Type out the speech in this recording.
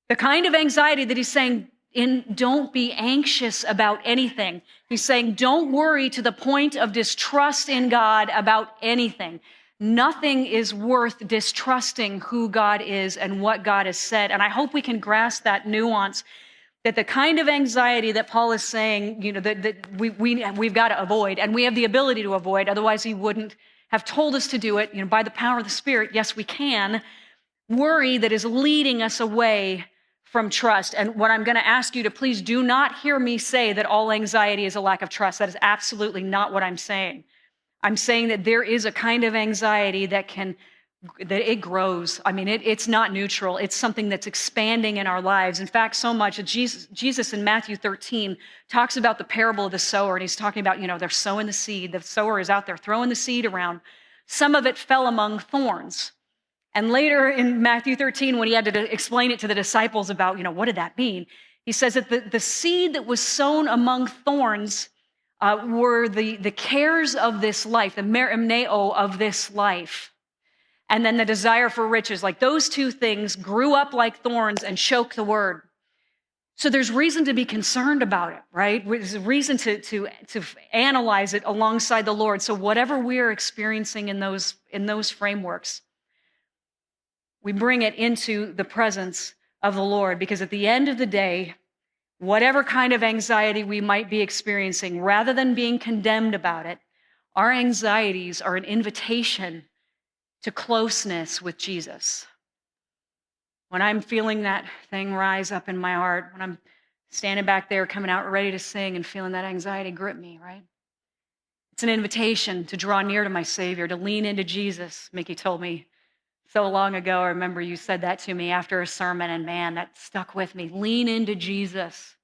The kind of anxiety that he's saying, don't be anxious about anything. He's saying, don't worry to the point of distrust in God about anything. Nothing is worth distrusting who God is and what God has said. And I hope we can grasp that nuance, that the kind of anxiety that Paul is saying, that we've got to avoid, and we have the ability to avoid, otherwise he wouldn't have told us to do it, by the power of the Spirit. Yes, we can. Worry that is leading us away from trust. And what I'm going to ask you to please do not hear me say that all anxiety is a lack of trust. That is absolutely not what I'm saying. I'm saying that there is a kind of anxiety that it grows. I mean, it's not neutral. It's something that's expanding in our lives. In fact, so much that Jesus in Matthew 13 talks about the parable of the sower. And he's talking about, they're sowing the seed. The sower is out there throwing the seed around. Some of it fell among thorns. And later in Matthew 13, when he had to explain it to the disciples about, what did that mean? He says that the seed that was sown among thorns were the cares of this life, the merimneo of this life. And then the desire for riches, like those two things grew up like thorns and choked the word. So there's reason to be concerned about it, right? There's a reason to analyze it alongside the Lord. So whatever we're experiencing in those frameworks, we bring it into the presence of the Lord, because at the end of the day, whatever kind of anxiety we might be experiencing, rather than being condemned about it, our anxieties are an invitation to closeness with Jesus. When I'm feeling that thing rise up in my heart, when I'm standing back there coming out ready to sing and feeling that anxiety grip me, right? It's an invitation to draw near to my Savior, to lean into Jesus. Mickey told me so long ago, I remember you said that to me after a sermon, and man, that stuck with me. Lean into Jesus.